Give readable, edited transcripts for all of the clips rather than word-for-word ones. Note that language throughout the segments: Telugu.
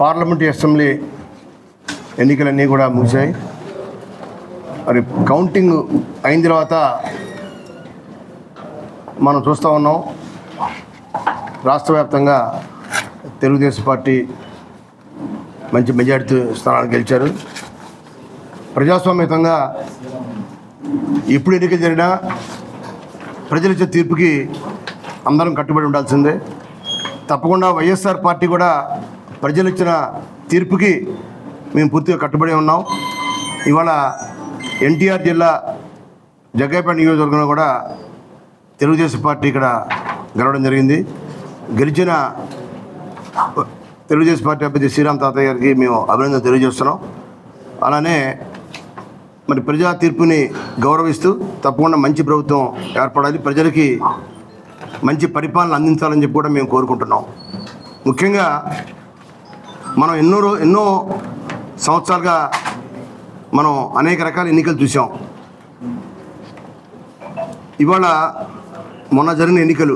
పార్లమెంటు అసెంబ్లీ ఎన్నికలన్నీ కూడా ముగిశాయి. మరి కౌంటింగ్ అయిన తర్వాత మనం చూస్తూ ఉన్నాం, రాష్ట్ర వ్యాప్తంగా తెలుగుదేశం పార్టీ మంచి మెజారిటీ స్థానాలు గెలిచారు. ప్రజాస్వామ్యతంగా ఎప్పుడు ఎన్నికలు జరిగినా ప్రజలిచ్చే తీర్పుకి అందరం కట్టుబడి ఉండాల్సిందే. తప్పకుండా వైఎస్ఆర్ పార్టీ కూడా ప్రజలు ఇచ్చిన తీర్పుకి మేము పూర్తిగా కట్టుబడి ఉన్నాం. ఇవాళ ఎన్టీఆర్ జిల్లా జగ్గయ్యపేట నియోజకవర్గంలో కూడా తెలుగుదేశం పార్టీ ఇక్కడ గెలవడం జరిగింది. గెలిచిన తెలుగుదేశం పార్టీ అభ్యర్థి శ్రీరామ్ తాతయ్య గారికి మేము అభినందన తెలియజేస్తున్నాం. అలానే మరి ప్రజా తీర్పుని గౌరవిస్తూ తప్పకుండా మంచి ప్రభుత్వం ఏర్పడాలి, ప్రజలకి మంచి పరిపాలన అందించాలని చెప్పి కూడా మేము కోరుకుంటున్నాం. ముఖ్యంగా మనం ఎన్నో సంవత్సరాలుగా మనం అనేక రకాల ఎన్నికలు చూసాం. ఇవాళ మొన్న జరిగిన ఎన్నికలు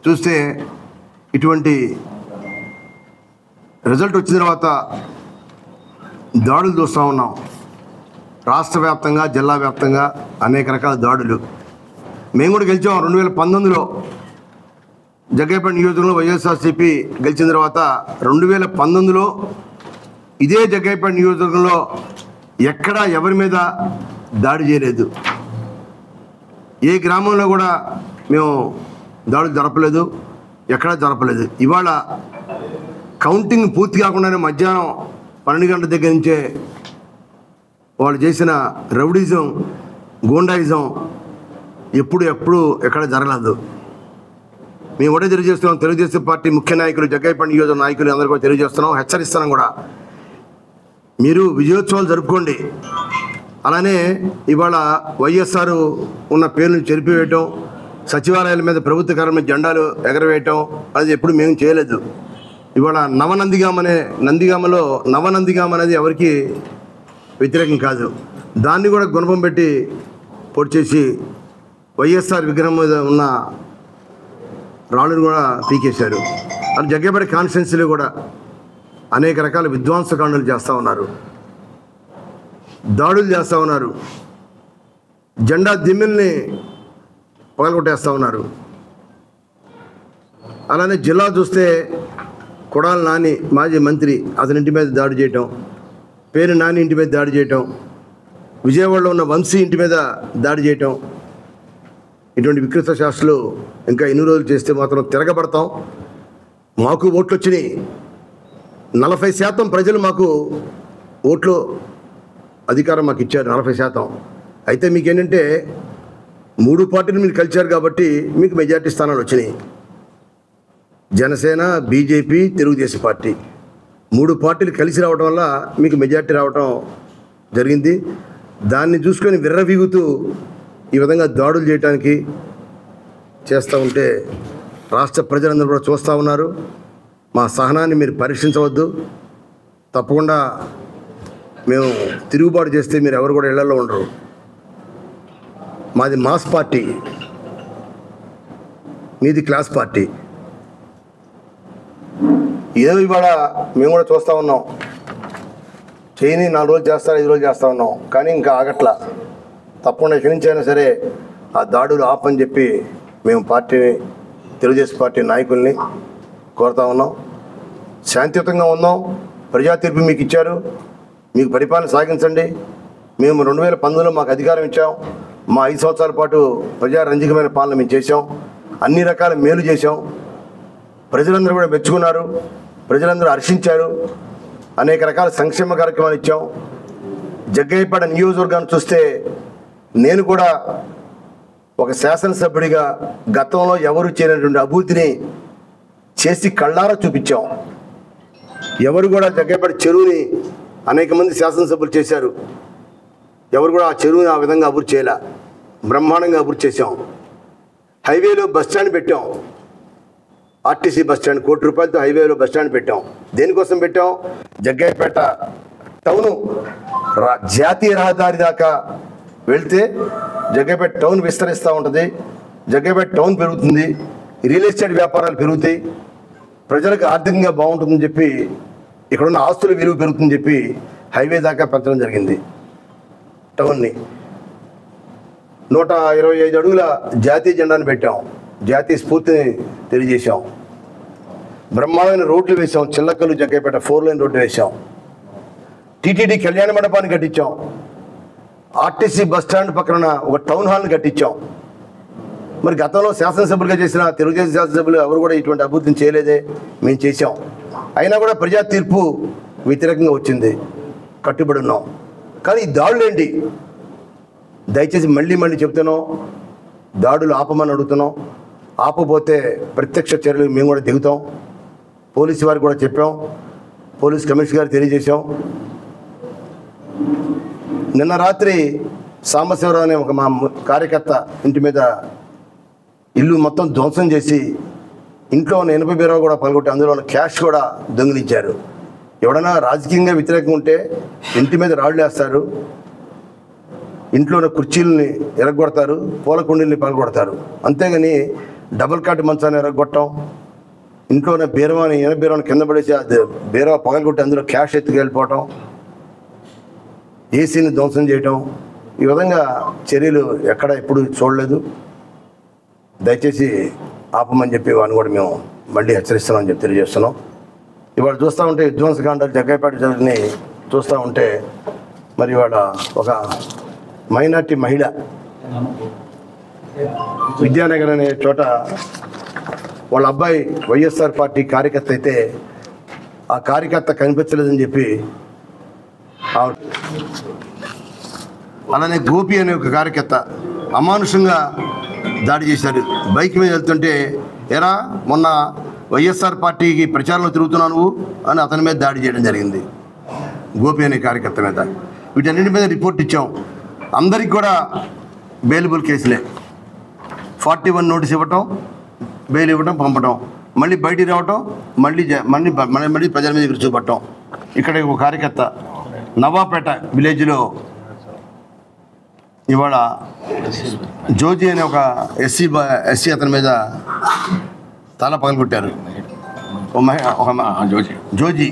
చూస్తే ఇటువంటి రిజల్ట్ వచ్చిన తర్వాత దాడులు చూస్తూ ఉన్నాం. రాష్ట్ర వ్యాప్తంగా, జిల్లా వ్యాప్తంగా అనేక రకాల దాడులు. మేము కూడా గెలిచాం 2019లో జగ్గయ్యపేట నియోజకవర్గంలో వైఎస్ఆర్సీపీ గెలిచిన తర్వాత 2019లో ఇదే జగ్గయ్యపేట నియోజకవర్గంలో ఎక్కడా ఎవరి మీద దాడి చేయలేదు. ఏ గ్రామంలో కూడా మేము దాడులు జరపలేదు, ఎక్కడా జరపలేదు. ఇవాళ కౌంటింగ్ పూర్తి కాకుండానే మధ్యాహ్నం 12 గంటల దగ్గర నుంచే వాళ్ళు చేసిన రౌడీజం, గూండాయిజం ఎప్పుడు ఎక్కడ జరగలేదు. మేము కూడా తెలియజేస్తున్నాం, తెలుగుదేశం పార్టీ ముఖ్య నాయకులు, జగ్గయ్యపేట నియోజక నాయకులు అందరూ కూడా తెలియజేస్తున్నాం, హెచ్చరిస్తున్నాం కూడా. మీరు విజయోత్సవాలు జరుపుకోండి. అలానే ఇవాళ వైఎస్ఆర్ ఉన్న పేర్లను చెరిపివేయటం, సచివాలయాల మీద ప్రభుత్వ కార్యాలయం మీద జెండాలు ఎగరవేయటం అది ఎప్పుడు మేము చేయలేదు. ఇవాళ నందిగామలో నవనందిగామ అనేది ఎవరికి వ్యతిరేకం కాదు. దాన్ని కూడా గుణపం పెట్టి పొడి చేసి వైఎస్ఆర్ విగ్రహం మీద ఉన్న రాళ్ళను కూడా పీకేశారు. అది జగ్గయ్యపేట కాన్స్టిట్యున్సీలో కూడా అనేక రకాల విధ్వంసకాండలు చేస్తూ ఉన్నారు, దాడులు చేస్తూ ఉన్నారు, జెండా దిమ్మెల్ని పగలగొట్టేస్తూ ఉన్నారు. అలానే జిల్లా చూస్తే కొడాల నాని మాజీ మంత్రి అతని ఇంటి మీద దాడి చేయటం, పేరు నాని ఇంటి మీద దాడి చేయటం, విజయవాడలో ఉన్న వంశీ ఇంటి మీద దాడి చేయటం, ఇటువంటి వికృత శాస్త్రాలు ఇంకా ఎన్ని రోజులు చేస్తే మాత్రం తిరగబడతాం. మాకు ఓట్లు వచ్చినాయి, 40% ప్రజలు మాకు ఓట్లు అధికారం మాకు ఇచ్చారు, 40%. అయితే మీకేంటంటే 3 పార్టీలు మీరు కలిశారు కాబట్టి మీకు మెజార్టీ స్థానాలు వచ్చినాయి. జనసేన, బీజేపీ, తెలుగుదేశం పార్టీ 3 పార్టీలు కలిసి రావడం వల్ల మీకు మెజార్టీ రావడం జరిగింది. దాన్ని చూసుకొని విర్రవీగుతూ ఈ విధంగా దాడులు చేయడానికి చేస్తూ ఉంటే రాష్ట్ర ప్రజలందరూ కూడా చూస్తూ ఉన్నారు. మా సహనాన్ని మీరు పరీక్షించవద్దు. తప్పకుండా మేము తిరుగుబాటు చేస్తే మీరు ఎవరు కూడా ఇళ్లలో ఉండరు. మాది మాస్ పార్టీ, మీది క్లాస్ పార్టీ. ఏదో ఇవాళ మేము కూడా చూస్తూ ఉన్నాం, చేయని 4 రోజులు చేస్తారు, 5 రోజులు చేస్తూ ఉన్నాం, కానీ ఇంకా ఆగట్లా. తప్పకుండా ఎక్కడి నుంచి అయినా సరే ఆ దాడులు ఆపని చెప్పి మేము తెలుగుదేశం పార్టీ నాయకుల్ని కోరుతా ఉన్నాం. శాంతియుతంగా ఉన్నాం, ప్రజా తీర్పు మీకు ఇచ్చారు, మీకు పరిపాలన సాగించండి. మేము 2019లో మాకు అధికారం ఇచ్చాం, మా 5 సంవత్సరాల పాటు ప్రజారంజకమైన పాలన మేము చేసాం, అన్ని రకాల మేలు చేసాం. ప్రజలందరూ కూడా మెచ్చుకున్నారు, ప్రజలందరూ హర్షించారు, అనేక రకాల సంక్షేమ కార్యక్రమాలు ఇచ్చాం. జగ్గయ్యపేట నియోజకవర్గాన్ని చూస్తే నేను కూడా ఒక శాసనసభ్యుడిగా గతంలో ఎవరు చేయనటువంటి అభివృద్ధిని చేసి కళ్ళారా చూపించాం. ఎవరు కూడా జగ్గయ్యపేట చెరువుని అనేక మంది శాసనసభ్యులు చేశారు, ఎవరు కూడా ఆ చెరువుని ఆ విధంగా అభివృద్ధి చేయలే. బ్రహ్మాండంగా అభివృద్ధి చేశాం. హైవేలో బస్టాండ్ పెట్టాం, ఆర్టీసీ బస్టాండ్, ₹1 కోటితో హైవేలో బస్టాండ్ పెట్టాం. దేనికోసం పెట్టాం? జగ్గయ్యపేట టౌను జాతీయ రహదారి దాకా వెళ్తే జగ్గయ్యపేట టౌన్ విస్తరిస్తూ ఉంటుంది, జగ్గయ్యపేట టౌన్ పెరుగుతుంది, రియల్ ఎస్టేట్ వ్యాపారాలు పెరుగుతాయి, ప్రజలకు ఆర్థికంగా బాగుంటుందని చెప్పి ఇక్కడున్న ఆస్తుల విలువ పెరుగుతుందని చెప్పి హైవే దాకా పెంచడం జరిగింది. టౌన్ని 125 అడుగుల జాతీయ జెండాను పెట్టాం. జాతీయ స్ఫూర్తిని తెలియజేశాం. బ్రహ్మాండమైన రోడ్లు వేసాం. చిల్లకల్లు జగ్గైపేట 4 లైన్ రోడ్డు వేసాం. టీటీడీ కళ్యాణ మండపాన్ని కట్టించాం. ఆర్టీసీ బస్ స్టాండ్ పక్కన ఒక టౌన్ హాల్ని కట్టించాం. మరి గతంలో శాసనసభ్యులుగా చేసిన తెలుగుదేశం శాసనసభ్యులు ఎవరు కూడా ఇటువంటి అభివృద్ధిని చేయలేదే, మేము చేసాం. అయినా కూడా ప్రజా తీర్పు వ్యతిరేకంగా వచ్చింది. కట్టుబడి ఉన్నాం. కానీ ఈ దాడులు ఏంటి? దయచేసి మళ్ళీ చెప్తున్నాం, దాడులు ఆపమని అడుగుతున్నాం. ఆపపోతే ప్రత్యక్ష చర్యలు మేము కూడా దిగుతాం. పోలీసు వారికి కూడా చెప్పాం. పోలీస్ కమిషనర్ గారికి తెలియజేశాం. నిన్న రాత్రి సాంబశివరావు అనే ఒక మా కార్యకర్త ఇంటి మీద ఇల్లు మొత్తం ధ్వంసం చేసి ఇంట్లో ఉన్న 80 బీరాలు కూడా పగలగొట్టి అందులో ఉన్న క్యాష్ కూడా దొంగిలించారు. ఎవడైనా రాజకీయంగా వ్యతిరేకంగా ఉంటే ఇంటి మీద రాళ్ళు వేస్తారు, ఇంట్లో ఉన్న కుర్చీలని ఎరగొడతారు, పూల కుండీల్ని పగలగొడతారు. అంతేగాని డబుల్ కాట్ మంచాన్ని ఎరగొట్టడం, ఇంట్లో ఉన్న బీరవాని 80 బీరవాని కింద పడేసి అది బీరవ పగలగొట్టి అందులో క్యాష్ ఎత్తుకెళ్ళిపోవటం, ఏసీని ధ్వంసం చేయటం, ఈ విధంగా చర్యలు ఎక్కడ ఎప్పుడు చూడలేదు. దయచేసి ఆపమని చెప్పి వాడిని కూడా మేము మళ్ళీ హెచ్చరిస్తున్నామని చెప్పి తెలియజేస్తున్నాం. ఇవాళ చూస్తూ ఉంటే విధ్వంసకాండాలు జగ్గైపేట జరిగిని చూస్తూ ఉంటే మరి ఇవాళ ఒక మైనార్టీ మహిళ విద్యానగర్ అనే చోట వాళ్ళ అబ్బాయి వైఎస్ఆర్ పార్టీ కార్యకర్త అయితే ఆ కార్యకర్త కనిపించలేదని చెప్పి, అలానే గోపి అనే ఒక కార్యకర్త అమానుషంగా దాడి చేశారు. బైక్ మీద వెళ్తుంటే ఎరా మొన్న వైఎస్ఆర్ పార్టీకి ప్రచారంలో తిరుగుతున్నావు నువ్వు అని అతని మీద దాడి చేయడం జరిగింది. గోపి అనే కార్యకర్త మీద. వీటన్నిటి మీద రిపోర్ట్ ఇచ్చాం. అందరికి కూడా బెయిలబుల్ కేసులే. 41 నోటీస్ ఇవ్వటం, బెయిల్ ఇవ్వటం, పంపటం, మళ్ళీ బయటికి రావటం, మళ్ళీ ప్రజల మీద చూపట్టడం. ఇక్కడ ఒక కార్యకర్త నవాపేట విలేజ్లో ఇవాళ జోజీ అనే ఒక ఎస్సీ అతని మీద తల పగలగొట్టారు. జోజీ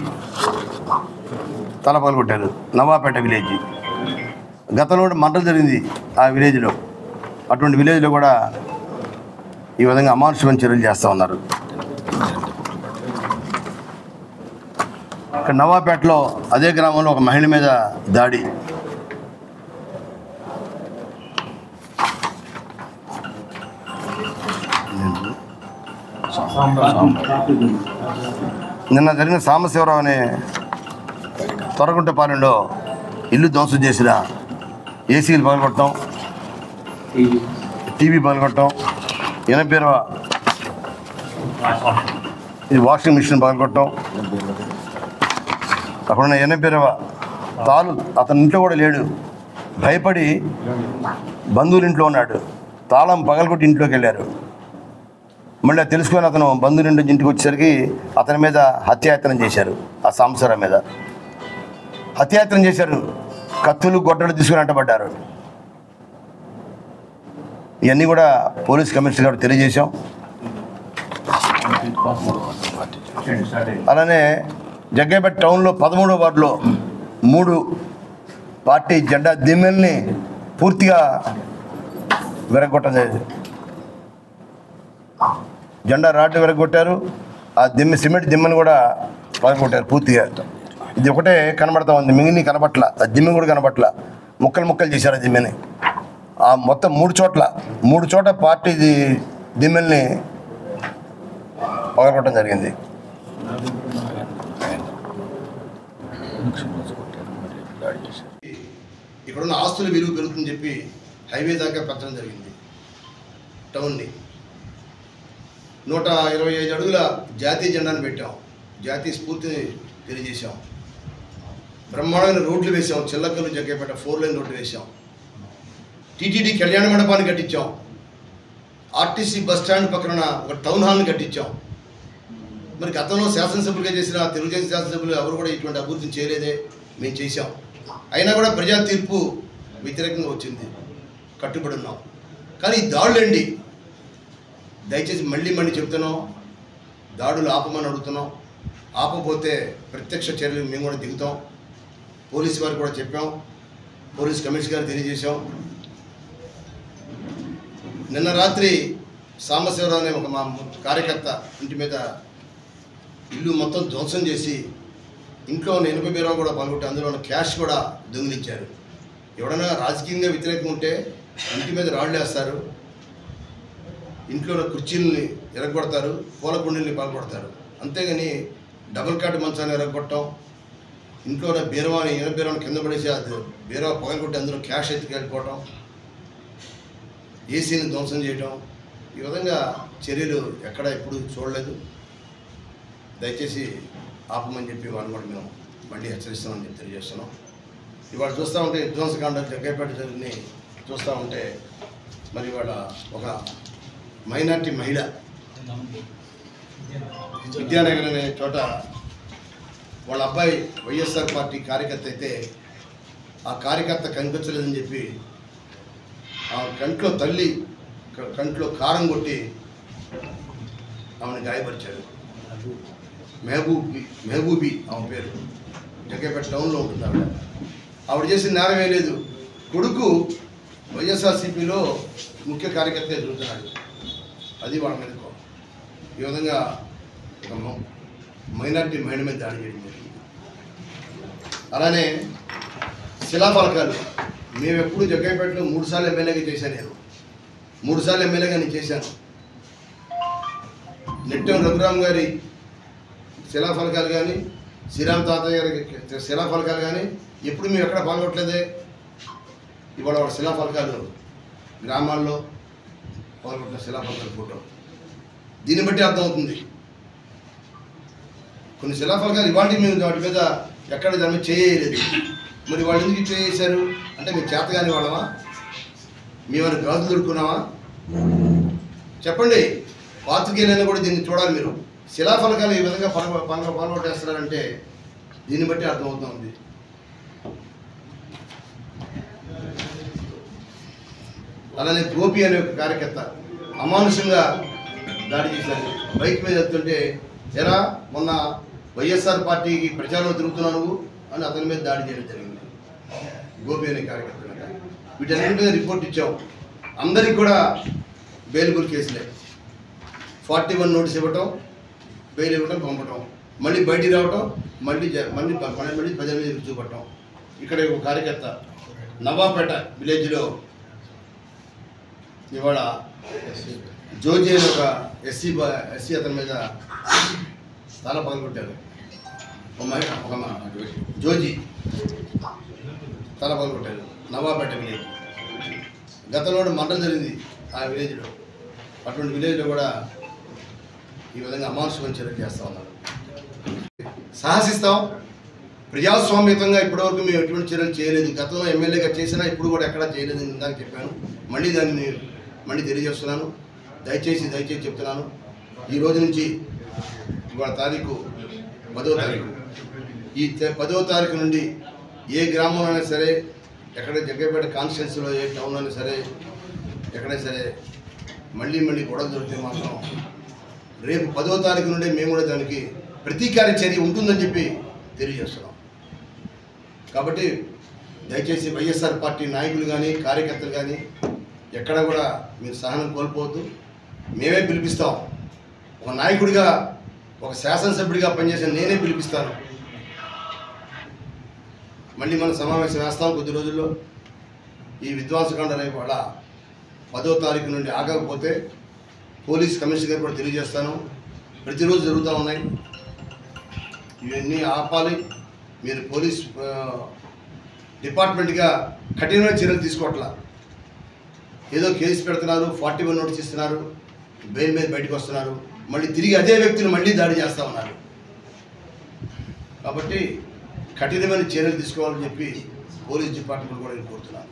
తల పగలగొట్టారు. నవాపేట విలేజ్. గతంలో కూడా మంటలు జరిగింది ఆ విలేజ్లో. అటువంటి విలేజ్లో కూడా ఈ విధంగా అమానుషమైన చర్యలు చేస్తూ ఉన్నారు. ఇక్కడ నవాపేటలో అదే గ్రామంలో ఒక మహిళ మీద దాడి. నిన్న జరిగిన సాంబశివరావు అనే తొరగుంటపాలెంలో ఇల్లు ధ్వంసం చేసిన ఏసీలు పగలగొట్టడం, టీవీ పగలగొట్టడం, 80 ఇది వాషింగ్ మిషన్ పగలగొట్టడం, అక్కడున్న 80 తాలు అతని ఇంట్లో కూడా లేడు, భయపడి బంధువుల ఇంట్లో ఉన్నాడు, తాళం పగలగొట్టి ఇంట్లోకి వెళ్ళారు. మళ్ళీ తెలుసుకొని అతను బంధువుల ఇంటికి వచ్చేసరికి అతని మీద హత్యాయత్నం చేశారు. ఆ సాంబశివరావు మీద హత్యాయత్నం చేశారు. కత్తులు గొడ్డలు తీసుకుని అంటబడ్డారు. ఇవన్నీ కూడా పోలీస్ కమిషనర్ గారు తెలియజేశాం. అలానే జగ్గైపేట టౌన్లో 13వ వార్డులో 3 పార్టీ జెండా దిమ్మెల్ని పూర్తిగా విరగొట్టడం జరిగింది. జెండా రాడ్డు విరగొట్టారు. ఆ సిమెంట్ దిమ్మని కూడా పగలగొట్టారు పూర్తిగా. ఇది ఒకటే కనబడతా ఉంది, మిగిలిన కనబట్ల. ఆ దిమ్మె కూడా కనబట్ల. ముక్కలు చేశారు ఆ దిమ్మెని. ఆ మొత్తం 3 చోట్ల పార్టీ దిమ్మెల్ని పగలగొట్టడం జరిగింది. ఇక్కడున్న ఆస్తుల విలువ పెరుగుతుందని చెప్పి హైవే దాకా పెంచడం జరిగింది. టౌన్ని 125 అడుగుల జాతీయ జెండాను పెట్టాం. జాతీయ స్ఫూర్తిని తెలియజేశాం. బ్రహ్మాండమైన రోడ్లు వేసాం. చిల్లకల్లు జగ్గైపేట 4 లైన్ రోడ్డు వేసాం. టీటీడీ కళ్యాణ మండపాన్ని కట్టించాం. ఆర్టీసీ బస్ స్టాండ్ పక్కన ఒక టౌన్ హాల్ని కట్టించాం. మరి గతంలో శాసనసభ్యులుగా చేసిన తెలుగుదేశం శాసనసభ్యులు ఎవరు కూడా ఇటువంటి అభివృద్ధిని చేయలేదే, మేము చేశాం. అయినా కూడా ప్రజా తీర్పు వ్యతిరేకంగా వచ్చింది. కట్టుబడి ఉన్నాం. కానీ ఈ దాడులేండి? దయచేసి మళ్ళీ చెప్తున్నాం, దాడులు ఆపమని అడుగుతున్నాం. ఆపకపోతే ప్రత్యక్ష చర్యలు మేము కూడా దిగుతాం. పోలీసు వారికి కూడా చెప్పాం, పోలీస్ కమిషనర్ గారు తెలియజేశాం. నిన్న రాత్రి సాంబశివరావు అనే ఒక మా కార్యకర్త ఇంటి మీద ఇల్లు మొత్తం ధ్వంసం చేసి ఇంట్లో ఉన్న ఇనుప బీరువా కూడా పలుకొట్టి అందులో ఉన్న క్యాష్ కూడా దొంగిలించారు. ఎవడైనా రాజకీయంగా వ్యతిరేకం ఉంటే ఇంటి మీద రాళ్ళు వేస్తారు, ఇంట్లో ఉన్న కుర్చీలని ఎరగొడతారు, పూల కుండీల్ని పగలగొడతారు. అంతేగాని డబుల్ కాట్ మంచాన్ని ఎరగొట్టడం, ఇంట్లో ఉన్న బీరువాని ఇనుప బీరువాని కింద పడేసి అది బీరువా పగలగొట్టి అందులో క్యాష్ ఎత్తుకెళ్ళిపోవటం, ఏసీని ధ్వంసం చేయటం, ఈ విధంగా చర్యలు ఎక్కడ ఎప్పుడు చూడలేదు. దయచేసి ఆపమని చెప్పి వాళ్ళు కూడా మేము మళ్ళీ హెచ్చరిస్తామని చెప్పి తెలియజేస్తున్నాం. ఇవాళ చూస్తూ ఉంటే విధ్వంసకాండ జగ్గైపేట జరిగిని చూస్తూ ఉంటే మరి ఇవాళ ఒక మైనార్టీ మహిళ విద్యానగర్ అనే చోట వాళ్ళ అబ్బాయి వైఎస్ఆర్ పార్టీ కార్యకర్త అయితే ఆ కార్యకర్త కనిపించలేదని చెప్పి ఆ కంట్లో కారం కొట్టి ఆమెను గాయపరిచారు. మెహబూబీ ఆమె పేరు, జగ్గైపేట టౌన్లో ఉంటుంది ఆవిడ. ఆవిడ చేసిన నేరమే లేదు. కొడుకు వైఎస్ఆర్సీపీలో ముఖ్య కార్యకర్త ఎదుగుతున్నాడు. అది వాళ్ళ మీద ఈ విధంగా ఒక మైనార్టీ మహిళ మీద దాడి చేయడం జరిగింది. అలానే శిలాఫలకాలు మేము ఎప్పుడు జగ్గైపేటలో 3 సార్లు ఎమ్మెల్యేగా చేశాను. నేను 3 సార్లు ఎమ్మెల్యేగా నేను చేశాను. నెట్టెం రఘురామ్ గారి శిలాఫలకాలు కానీ, శ్రీరామ్ తాతయ్య గారి శిలాఫలకాలు కానీ ఎప్పుడు మేము ఎక్కడ పాల్గొట్టలేదే. ఇవాళ వాళ్ళ శిలాఫలకాలు గ్రామాల్లో పాల్గొట్టిన శిలాఫలకాల ఫోటో. దీన్ని బట్టి అర్థమవుతుంది కొన్ని శిలాఫలకాలు ఇవాళ మేము వాటి మీద ఎక్కడ దాని మీద చేయలేదు. మరి వాళ్ళు ఎందుకు చేశారు అంటే మేము చేతగాని వాళ్ళమా, మేమైనా గాజులు దొరుకున్నామా? చెప్పండి. పాత్రికేయులైనా కూడా దీన్ని చూడాలి. మీరు శిలాఫలకాలు ఈ విధంగా పాల్గొట్టేస్తున్నారంటే దీన్ని బట్టి అర్థమవుతుంది. అలానే గోపి అనే ఒక కార్యకర్త అమానుషంగా దాడి చేశారు. బైక్ మీద వెళ్తుంటే ఎరా మొన్న వైఎస్ఆర్ పార్టీకి ప్రచారంలో తిరుగుతున్నావు నువ్వు అని అతని మీద దాడి చేయడం జరిగింది. గోపి అనే కార్యకర్త మీద వీటన్నింటి మీద రిపోర్ట్ ఇచ్చాం. అందరికి కూడా బెయిలబుల్ కేసులే. 41 నోటీస్ ఇవ్వటం, బెయిల్ ఇవ్వటం, పంపటం, మళ్ళీ బయటికి రావటం, మళ్ళీ 10 మీద చూపట్టడం. ఇక్కడ ఒక కార్యకర్త నవాపేట విలేజ్లో ఇవాళ జోజీ అని ఒక ఎస్సీ అతని మీద తల పగలగొట్టారు. ఒక జోజీ తల పగలగొట్టారు నవాపేట విలేజ్. గతంలో మంటలు జరిగింది ఆ విలేజ్లో. అటువంటి విలేజ్లో కూడా ఈ విధంగా అమానుషమైన చర్యలు చేస్తూ ఉన్నారు. సాహసిస్తాం. ప్రజాస్వామ్యతంగా ఇప్పటివరకు మేము ఎటువంటి చర్యలు చేయలేదు. గతంలో ఎమ్మెల్యేగా చేసినా ఇప్పుడు కూడా ఎక్కడా చేయలేదు అని చెప్పాను. దాన్ని మళ్ళీ తెలియజేస్తున్నాను. దయచేసి చెప్తున్నాను. ఈ రోజు నుంచి ఇవాళ తారీఖు 10వ తారీఖు. ఈ 10వ తారీఖు నుండి ఏ గ్రామంలో అయినా సరే, ఎక్కడ జగ్గైపేట కాన్స్టిట్యున్సీలో ఏ టౌన్లో అయినా సరే, ఎక్కడైనా సరే మళ్ళీ గొడవలు దొరికితే మాత్రం రేపు 10వ తారీఖు నుండి మేము కూడా దానికి ప్రతీకార చర్య ఉంటుందని చెప్పి తెలియజేస్తున్నాం. కాబట్టి దయచేసి వైఎస్ఆర్ పార్టీ నాయకులు కానీ, కార్యకర్తలు కానీ ఎక్కడ కూడా మీరు సహనం కోల్పోవద్దు. మేమే పిలిపిస్తాం. ఒక నాయకుడిగా, ఒక శాసనసభ్యుడిగా పనిచేసిన నేనే పిలిపిస్తాను. మళ్ళీ మనం సమావేశం వేస్తాం కొద్ది రోజుల్లో. ఈ విధ్వంసకాండ రేపు వాళ్ళ 10వ తారీఖు నుండి ఆగకపోతే పోలీస్ కమిషనర్ గారు కూడా తెలియజేస్తాను. ప్రతిరోజు జరుగుతూ ఉన్నాయి. ఇవన్నీ ఆపాలి. మీరు పోలీస్ డిపార్ట్మెంట్గా కఠినమైన చర్యలు తీసుకోవట్లా. ఏదో కేసు పెడుతున్నారు, 41 నోటీస్ ఇస్తున్నారు, బెయిల్ మీద బయటకు వస్తున్నారు, మళ్ళీ తిరిగి అదే వ్యక్తిని మళ్ళీ దాడి చేస్తూ ఉన్నారు. కాబట్టి కఠినమైన చర్యలు తీసుకోవాలని చెప్పి పోలీస్ డిపార్ట్మెంట్ కూడా నేను కోరుతున్నాను.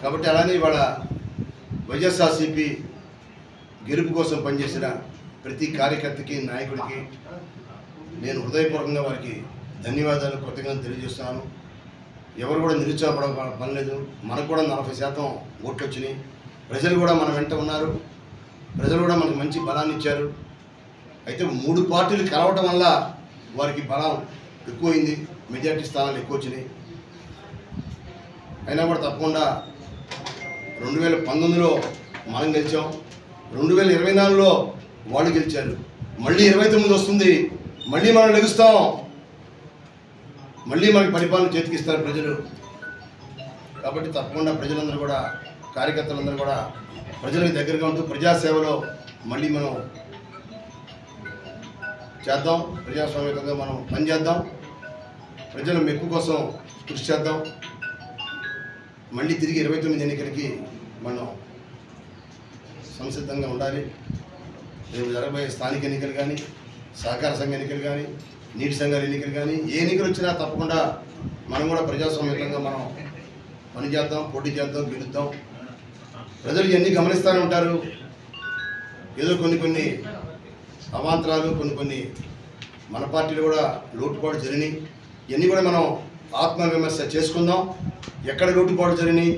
కాబట్టి అలానే ఇవాళ వైఎస్ఆర్సీపీ గెలుపు కోసం పనిచేసిన ప్రతి కార్యకర్తకి, నాయకుడికి నేను హృదయపూర్వకంగా వారికి ధన్యవాదాలు, కృతజ్ఞతలు తెలియజేస్తున్నాను. ఎవరు కూడా నిరుత్సాహపడ పని లేదు. మనకు కూడా 40% ఓట్లు వచ్చినాయి. ప్రజలు కూడా మన వెంట ఉన్నారు. ప్రజలు కూడా మనకు మంచి బలాన్ని ఇచ్చారు. అయితే 3 పార్టీలు కలవడం వల్ల వారికి బలం ఎక్కువైంది, మెజార్టీ స్థానాలు ఎక్కువ వచ్చినాయి. అయినా కూడా తప్పకుండా 2019లో మనం గెలిచాం, 2024లో వాళ్ళు గెలిచారు, మళ్ళీ 29 వస్తుంది, మళ్ళీ మనం లెగుస్తాం, మళ్ళీ మనకి పరిపాలన చేతికిస్తారు ప్రజలు. కాబట్టి తప్పకుండా ప్రజలందరూ కూడా, కార్యకర్తలందరూ కూడా ప్రజలకు దగ్గరగా ఉంటూ ప్రజాసేవలో మళ్ళీ మనం చేద్దాం, ప్రజాస్వామ్యంగా మనం పనిచేద్దాం, ప్రజల మెప్పు కోసం కృషి చేద్దాం. మళ్ళీ తిరిగి 29 ఎన్నికలకి మనం సంసిద్ధంగా ఉండాలి. రేపు జరగబోయే స్థానిక ఎన్నికలు కానీ, సహకార సంఘ ఎన్నికలు కానీ, నీటి సంఘాల ఎన్నికలు కానీ, ఏ ఎన్నికలు వచ్చినా తప్పకుండా మనం కూడా ప్రజాస్వామ్యంగా మనం పనిచేద్దాం, పోటీ చేద్దాం, గెలుద్దాం. ప్రజలు ఇవన్నీ గమనిస్తూనే ఉంటారు. ఏదో కొన్ని అవాంతరాలు, కొన్ని మన పార్టీలు కూడా లోటుపాటు జరిగినాయి. ఇవన్నీ కూడా మనం ఆత్మవిమర్శ చేసుకుందాం. ఎక్కడ లోటుపాటు జరిగినాయి,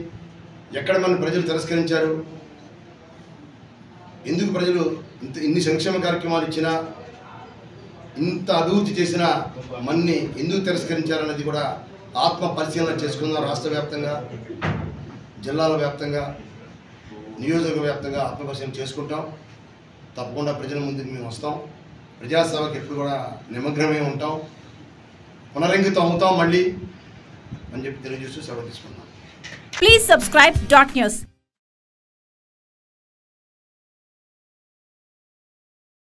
ఎక్కడ మన ప్రజలు తిరస్కరించారు, ఎందుకు ప్రజలు ఇన్ని సంక్షేమ కార్యక్రమాలు ఇచ్చినా, ఇంత అభివృద్ధి చేసినా మన్ని ఎందుకు తిరస్కరించారనేది కూడా ఆత్మ పరిశీలన చేసుకుందాం. రాష్ట్ర వ్యాప్తంగా, జిల్లాల వ్యాప్తంగా, నియోజకవర్గ వ్యాప్తంగా ఆత్మపరిశీలన చేసుకుంటాం. తప్పకుండా ప్రజల ముందుకు మేము వస్తాం. ప్రజాసేవకు ఎప్పుడు కూడా నిమగ్నమే ఉంటాం, పునరంకితం అవుతాం మళ్ళీ అని చెప్పి తెలియజేస్తూ సెలవు తీసుకుంటాం. Please subscribe .news.